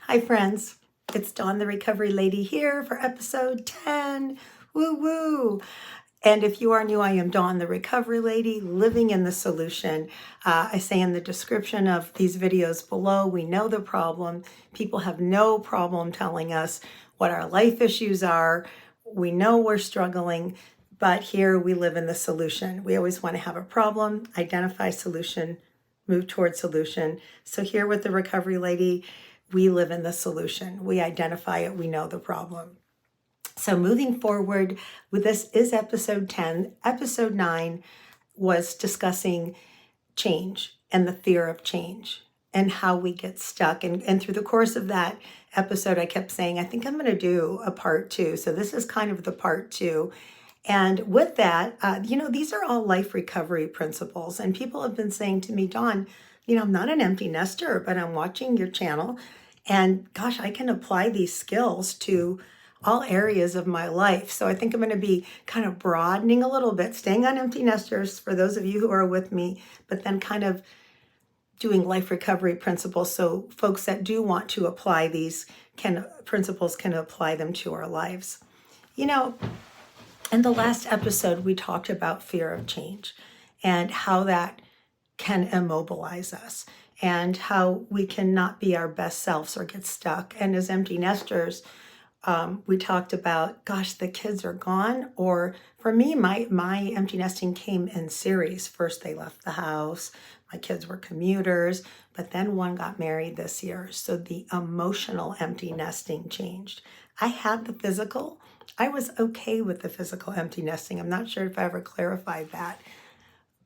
Hi friends, it's Dawn the Recovery Lady here for episode 10. Woo woo! And if you are new, I am Dawn the Recovery Lady, living in the solution. I say in the description of these videos below, we know the problem. People have no problem telling us what our life issues are. We know we're struggling, but here we live in the solution. We always want to have a problem, identify solution, move towards solution. So here with the Recovery Lady, we live in the solution. We identify it, we know the problem. So moving forward, this is episode 10. Episode 9 was discussing change and the fear of change and how we get stuck. And through the course of that episode, I kept saying, I think I'm going to do a part 2. So this is kind of the part 2. And with that, these are all life recovery principles. And people have been saying to me, Dawn, I'm not an empty nester, but I'm watching your channel. And gosh, I can apply these skills to all areas of my life. So I think I'm going to be kind of broadening a little bit, staying on empty nesters for those of you who are with me, but then kind of doing life recovery principles. So folks that do want to apply these principles can apply them to our lives. In the last episode, we talked about fear of change and how that can immobilize us and how we cannot be our best selves or get stuck. And as empty nesters, we talked about, gosh, the kids are gone. Or for me, my empty nesting came in series. First, they left the house. My kids were commuters, but then one got married this year. So the emotional empty nesting changed. I had the physical. I was okay with the physical empty nesting. I'm not sure if I ever clarified that.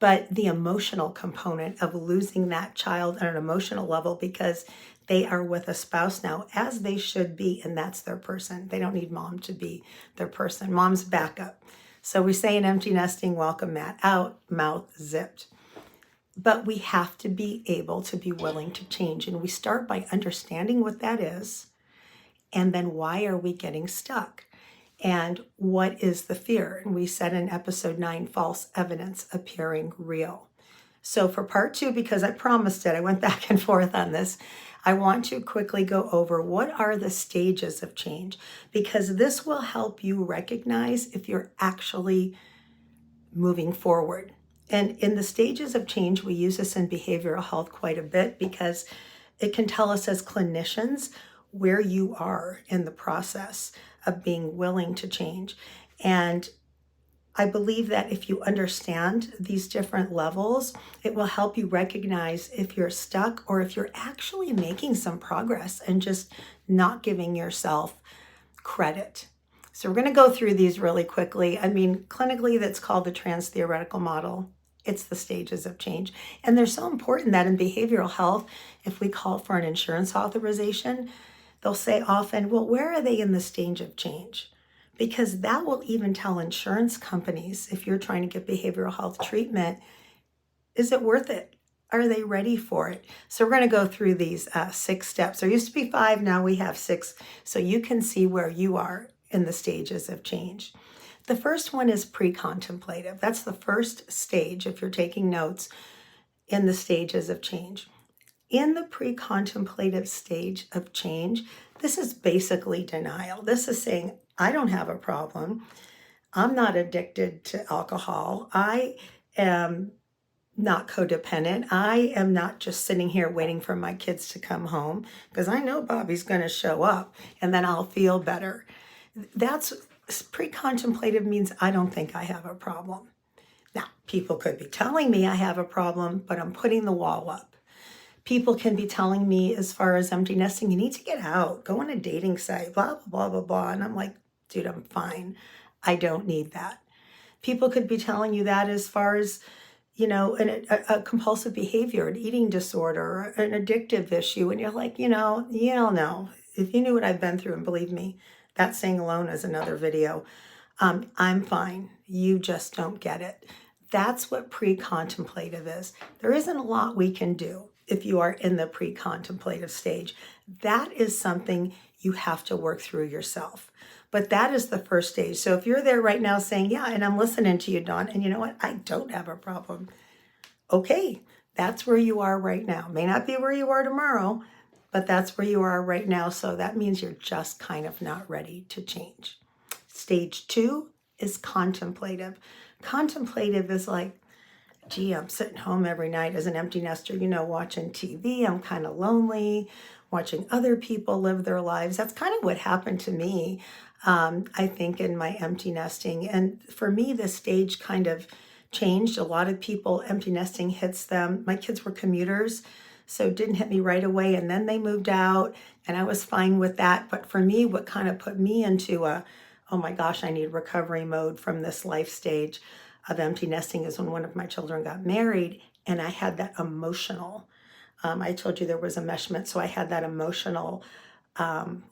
But the emotional component of losing that child on an emotional level because they are with a spouse now, as they should be, and that's their person. They don't need mom to be their person. Mom's backup. So we say in empty nesting, welcome Matt out, mouth zipped. But we have to be able to be willing to change. And we start by understanding what that is. And then why are we getting stuck? And what is the fear? And we said in episode 9, false evidence appearing real. So for part 2, because I promised it, I went back and forth on this. I want to quickly go over what are the stages of change, because this will help you recognize if you're actually moving forward. And in the stages of change, we use this in behavioral health quite a bit because it can tell us as clinicians where you are in the process of being willing to change. And I believe that if you understand these different levels, it will help you recognize if you're stuck or if you're actually making some progress and just not giving yourself credit. So we're going to go through these really quickly. Clinically, that's called the trans-theoretical model. It's the stages of change. And they're so important that in behavioral health, if we call for an insurance authorization, they'll say often, well, where are they in the stage of change? Because that will even tell insurance companies, if you're trying to get behavioral health treatment, is it worth it? Are they ready for it? So we're going to go through these 6 steps. There used to be 5, now we have 6. So you can see where you are in the stages of change. The first one is pre-contemplative. That's the first stage, if you're taking notes, in the stages of change. In the pre-contemplative stage of change, this is basically denial. This is saying, I don't have a problem. I'm not addicted to alcohol. I am not codependent. I am not just sitting here waiting for my kids to come home because I know Bobby's going to show up and then I'll feel better. That's pre-contemplative means I don't think I have a problem. Now, people could be telling me I have a problem, but I'm putting the wall up. People can be telling me as far as empty nesting, you need to get out, go on a dating site, blah, blah, blah, blah, blah. And I'm like, dude, I'm fine. I don't need that. People could be telling you that as far as, a compulsive behavior, an eating disorder, an addictive issue. And you're like, you don't know. If you knew what I've been through, and believe me, that saying alone is another video. I'm fine. You just don't get it. That's what pre-contemplative is. There isn't a lot we can do if you are in the pre-contemplative stage. That is something you have to work through yourself. But that is the first stage. So if you're there right now saying, yeah, and I'm listening to you, Dawn, and you know what? I don't have a problem. Okay, that's where you are right now. May not be where you are tomorrow, but that's where you are right now. So that means you're just kind of not ready to change. Stage 2 is contemplative. Contemplative is like, gee, I'm sitting home every night as an empty nester, watching TV. I'm kind of lonely, watching other people live their lives. That's kind of what happened to me, I think, in my empty nesting. And for me, this stage kind of changed. A lot of people, empty nesting hits them. My kids were commuters, so it didn't hit me right away. And then they moved out, and I was fine with that. But for me, what kind of put me into oh my gosh, I need recovery mode from this life stage of empty nesting is when one of my children got married, and I had that emotional, I told you there was enmeshment, so I had that emotional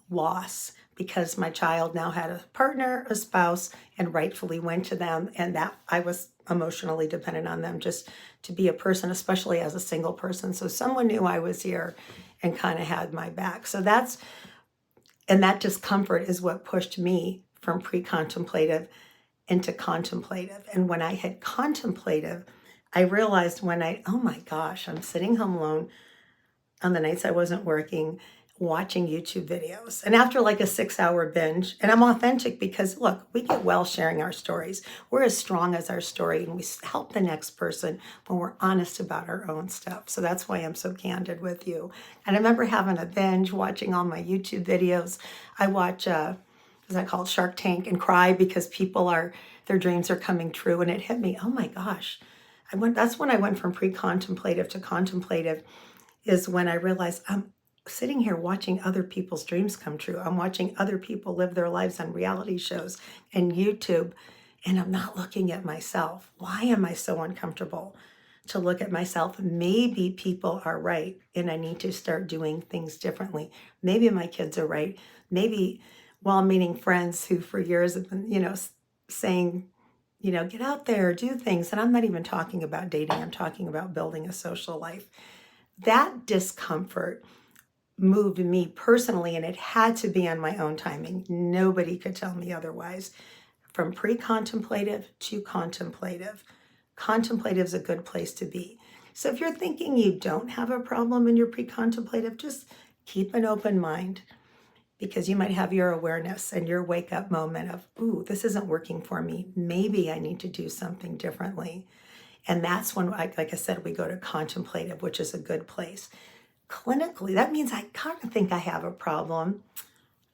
loss because my child now had a partner, a spouse, and rightfully went to them, and that I was emotionally dependent on them just to be a person, especially as a single person. So someone knew I was here and kind of had my back. So that discomfort is what pushed me from pre-contemplative into contemplative. And when I had contemplative, I realized oh my gosh, I'm sitting home alone on the nights I wasn't working, watching YouTube videos. And after like a 6-hour binge, and I'm authentic because look, we get well sharing our stories. We're as strong as our story, and we help the next person when we're honest about our own stuff. So that's why I'm so candid with you. And I remember having a binge, watching all my YouTube videos. I watch, as I call it, Shark Tank, and cry because their dreams are coming true. And it hit me, oh my gosh. That's when I went from pre-contemplative to contemplative, is when I realized I'm sitting here watching other people's dreams come true. I'm watching other people live their lives on reality shows and YouTube, and I'm not looking at myself. Why am I so uncomfortable to look at myself? Maybe people are right, and I need to start doing things differently. Maybe my kids are right. Maybe while meeting friends who for years have been, saying, get out there, do things. And I'm not even talking about dating. I'm talking about building a social life. That discomfort moved me personally, and it had to be on my own timing. Nobody could tell me otherwise. From pre-contemplative to contemplative. Contemplative is a good place to be. So if you're thinking you don't have a problem in your pre-contemplative, just keep an open mind, because you might have your awareness and your wake-up moment of, ooh, this isn't working for me. Maybe I need to do something differently. And that's when, like I said, we go to contemplative, which is a good place. Clinically, that means I kind of think I have a problem.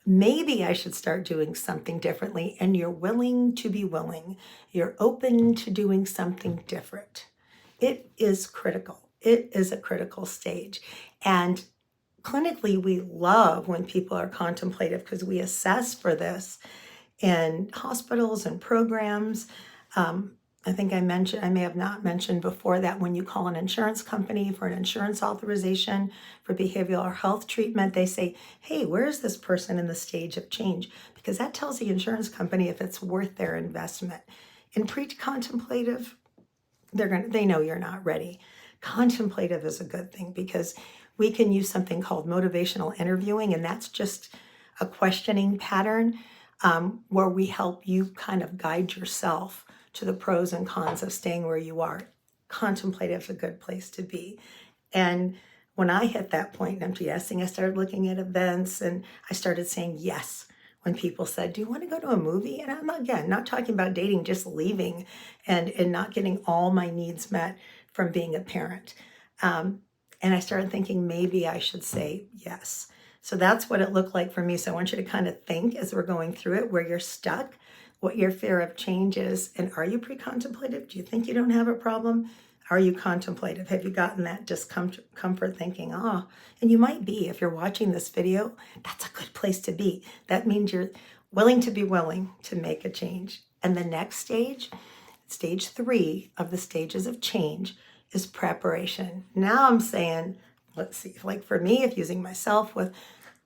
Maybe I should start doing something differently. And you're willing to be willing. You're open to doing something different. It is critical. It is a critical stage. And clinically, we love when people are contemplative because we assess for this in hospitals and programs. I think I may have not mentioned before that when you call an insurance company for an insurance authorization for behavioral health treatment, they say, hey, where is this person in the stage of change? Because that tells the insurance company if it's worth their investment. In pre-contemplative, they know you're not ready. Contemplative is a good thing because we can use something called motivational interviewing, and that's just a questioning pattern where we help you kind of guide yourself to the pros and cons of staying where you are. Contemplative is a good place to be. And when I hit that point in empty nesting, I started looking at events, and I started saying yes when people said, do you want to go to a movie? And I'm, again, not talking about dating, just leaving and not getting all my needs met from being a parent. And I started thinking maybe I should say yes. So that's what it looked like for me. So I want you to kind of think as we're going through it, where you're stuck, what your fear of change is, and are you pre-contemplative? Do you think you don't have a problem? Are you contemplative? Have you gotten that discomfort thinking, and you might be, if you're watching this video, that's a good place to be. That means you're willing to make a change. And the next stage, stage 3 of the stages of change, is preparation. Now I'm saying, let's see, like for me, if using myself with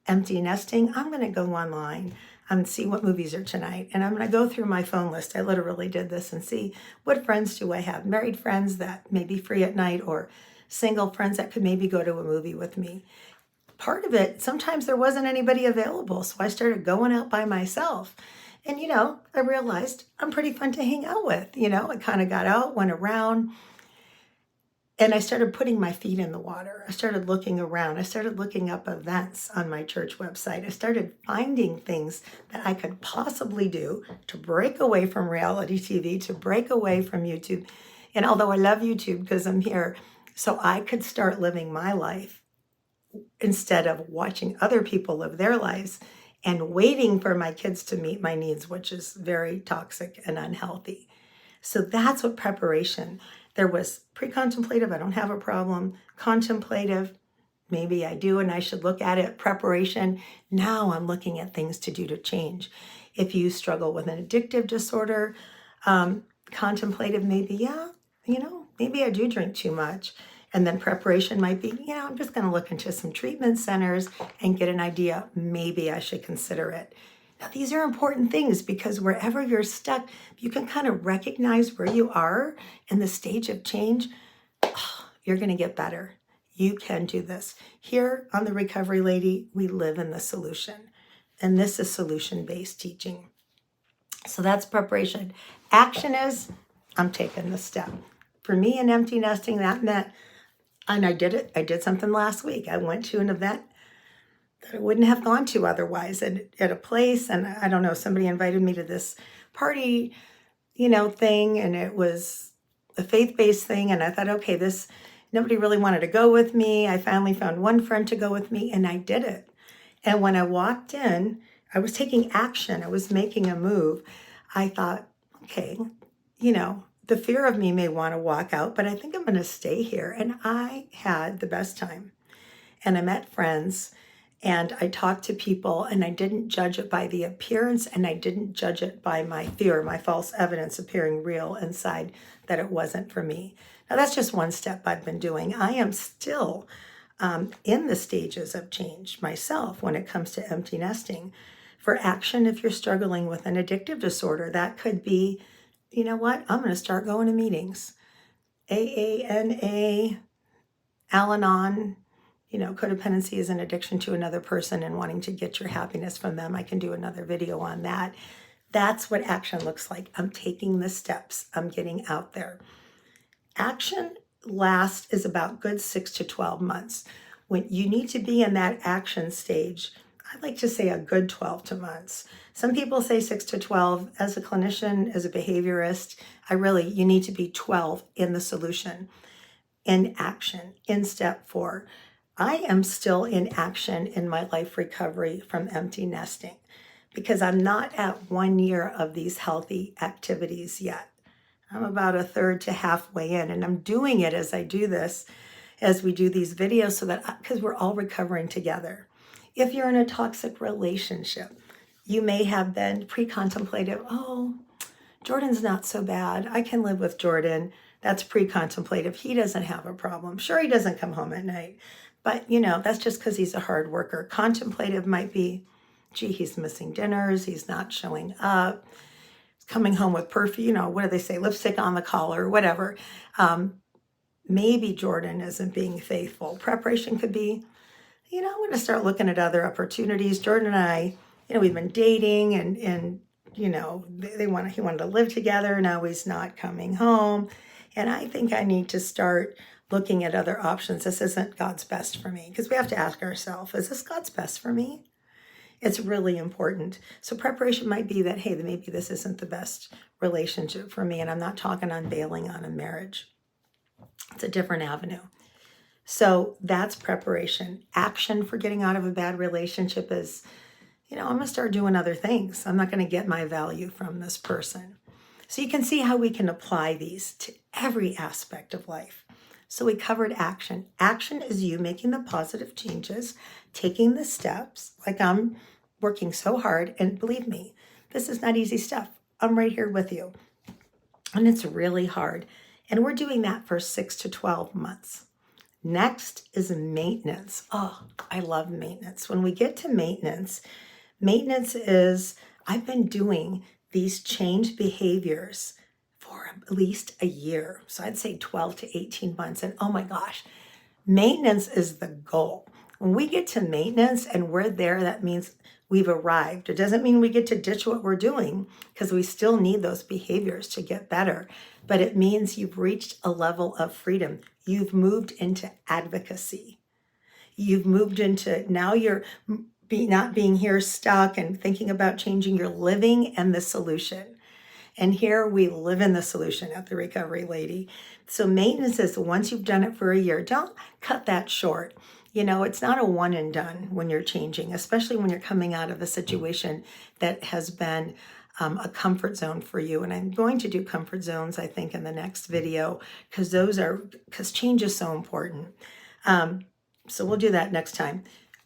empty nesting, I'm going to go online and see what movies are tonight. And I'm going to go through my phone list. I literally did this and see what friends do I have. Married friends that may be free at night, or single friends that could maybe go to a movie with me. Part of it, sometimes there wasn't anybody available. So I started going out by myself. And, I realized I'm pretty fun to hang out with. I kind of got out, went around. And I started putting my feet in the water. I started looking around. I started looking up events on my church website. I started finding things that I could possibly do to break away from reality TV, to break away from YouTube. And although I love YouTube because I'm here, so I could start living my life instead of watching other people live their lives and waiting for my kids to meet my needs, which is very toxic and unhealthy. So that's what preparation. There was pre-contemplative, I don't have a problem. Contemplative, maybe I do and I should look at it. Preparation, now I'm looking at things to do to change. If you struggle with an addictive disorder, contemplative, maybe, yeah, maybe I do drink too much. And then preparation might be, I'm just going to look into some treatment centers and get an idea. Maybe I should consider it. Now, these are important things because wherever you're stuck, you can kind of recognize where you are in the stage of change. You're going to get better. You can do this. Here on The Recovery Lady, we live in the solution. And this is solution-based teaching. So that's preparation. Action is, I'm taking the step. For me in empty nesting, that meant, and I did it. I did something last week. I went to an event that I wouldn't have gone to otherwise at a place. And I don't know, somebody invited me to this party, thing. And it was a faith-based thing. And I thought, okay, nobody really wanted to go with me. I finally found one friend to go with me and I did it. And when I walked in, I was taking action. I was making a move. I thought, okay, the fear of me may want to walk out, but I think I'm going to stay here. And I had the best time. And I met friends and I talked to people and I didn't judge it by the appearance and I didn't judge it by my fear, my false evidence appearing real inside that it wasn't for me. Now that's just one step I've been doing. I am still in the stages of change myself when it comes to empty nesting. For action, if you're struggling with an addictive disorder, that could be, you know what? I'm going to start going to meetings. AANA, Al-Anon, codependency is an addiction to another person and wanting to get your happiness from them. I can do another video on that. That's what action looks like. I'm taking the steps. I'm getting out there. Action last is about good 6 to 12 months. When you need to be in that action stage, I like to say a good 12 months. Some people say 6 to 12. As a clinician, as a behaviorist, you need to be 12 in the solution, in action, in step 4. I am still in action in my life recovery from empty nesting because I'm not at 1 year of these healthy activities yet. I'm about a third to halfway in, and I'm doing it as I do this, as we do these videos, so that because we're all recovering together. If you're in a toxic relationship, you may have been pre-contemplative. Oh, Jordan's not so bad. I can live with Jordan. That's pre-contemplative. He doesn't have a problem. Sure, he doesn't come home at night, but that's just because he's a hard worker. Contemplative might be, gee, he's missing dinners. He's not showing up. He's coming home with perfume. What do they say? Lipstick on the collar, whatever. Maybe Jordan isn't being faithful. Preparation could be, I'm going to start looking at other opportunities. Jordan and I, we've been dating and he wanted to live together. Now he's not coming home. And I think I need to start looking at other options. This isn't God's best for me, because we have to ask ourselves, is this God's best for me? It's really important. So preparation might be that, hey, maybe this isn't the best relationship for me. And I'm not talking on bailing on a marriage. It's a different avenue. So that's preparation. Action for getting out of a bad relationship is, I'm going to start doing other things. I'm not going to get my value from this person. So you can see how we can apply these to every aspect of life. So we covered action. Action is you making the positive changes, taking the steps, like I'm working so hard. And believe me, this is not easy stuff. I'm right here with you. And it's really hard. And we're doing that for 6 to 12 months. Next is maintenance. Oh, I love maintenance. When we get to maintenance is, I've been doing these change behaviors for at least a year. So I'd say 12 to 18 months. And oh my gosh, maintenance is the goal. When we get to maintenance and we're there, that means we've arrived. It doesn't mean we get to ditch what we're doing, because we still need those behaviors to get better. But it means you've reached a level of freedom. You've moved into advocacy. You've moved into, now you're not being here stuck and thinking about changing. You're living in the solution. And here we live in the solution at the Recovery Lady. So maintenance is once you've done it for a year, don't cut that short. You know, it's not a one and done when you're changing, especially when you're coming out of a situation that has been a comfort zone for you. And I'm going to do comfort zones, I think, in the next video, because change is so important. So we'll do that next time.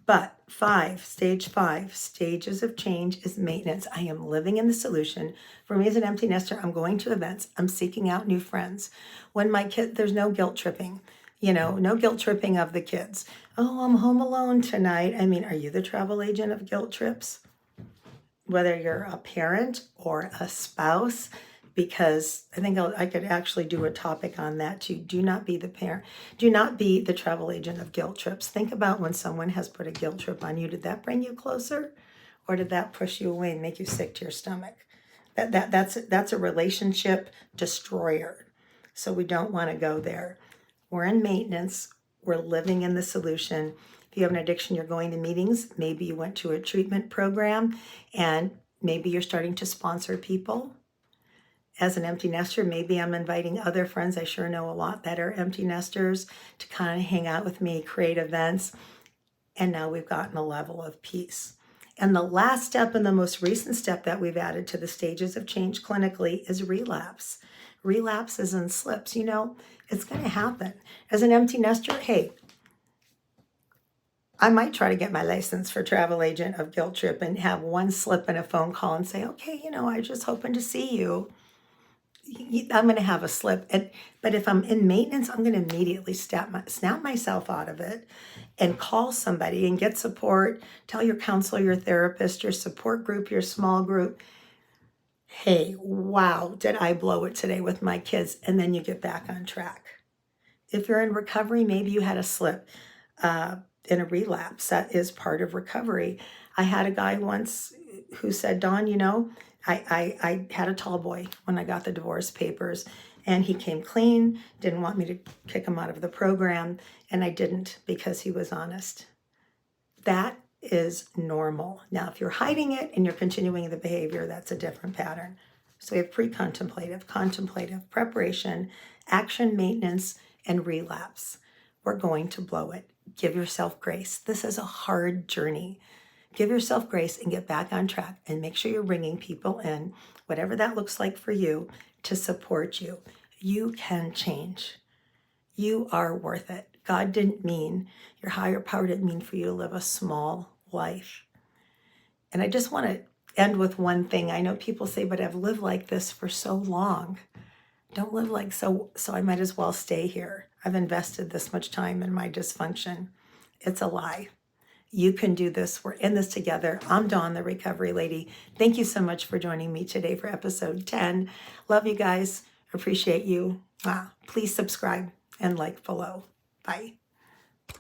But stage 5, stages of change is maintenance. I am living in the solution. For me as an empty nester, I'm going to events. I'm seeking out new friends. When my kid, there's no guilt tripping, no guilt tripping of the kids. Oh, I'm home alone tonight. I mean, are you the travel agent of guilt trips? Whether you're a parent or a spouse, because I think I could actually do a topic on that too. Do not be the parent. Do not be the travel agent of guilt trips. Think about when someone has put a guilt trip on you. Did that bring you closer, or did that push you away and make you sick to your stomach? That's a relationship destroyer. So we don't want to go there. We're in maintenance. We're living in the solution. If you have an addiction, you're going to meetings. Maybe you went to a treatment program, and maybe you're starting to sponsor people. As an empty nester, maybe I'm inviting other friends. I sure know a lot that are empty nesters to kind of hang out with me, create events. And now we've gotten a level of peace. And the last step and the most recent step that we've added to the stages of change clinically is relapse. Relapses and slips, it's going to happen. As an empty nester, hey, I might try to get my license for travel agent of guilt trip and have one slip in a phone call and say, okay, I was just hoping to see you. I'm going to have a slip. But if I'm in maintenance, I'm going to immediately snap myself out of it and call somebody and get support. Tell your counselor, your therapist, your support group, your small group, hey, wow, did I blow it today with my kids? And then you get back on track. If you're in recovery, maybe you had a slip in a relapse. That is part of recovery. I had a guy once who said, Dawn, I had a tall boy when I got the divorce papers, and he came clean, didn't want me to kick him out of the program, and I didn't because he was honest. That is normal. Now, if you're hiding it and you're continuing the behavior, that's a different pattern. So we have pre-contemplative, contemplative, preparation, action, maintenance, and relapse. We're going to blow it. Give yourself grace. This is a hard journey. Give yourself grace and get back on track, and make sure you're bringing people in, whatever that looks like for you, to support you. You can change. You are worth it. God didn't mean, your higher power didn't mean for you to live a small life. And I just want to end with one thing. I know people say, but I've lived like this for so long. Don't live like so I might as well stay here. I've invested this much time in my dysfunction. It's a lie. You can do this. We're in this together. I'm Dawn, the Recovery Lady. Thank you so much for joining me today for episode 10. Love you guys. Appreciate you. Please subscribe and like below. Bye.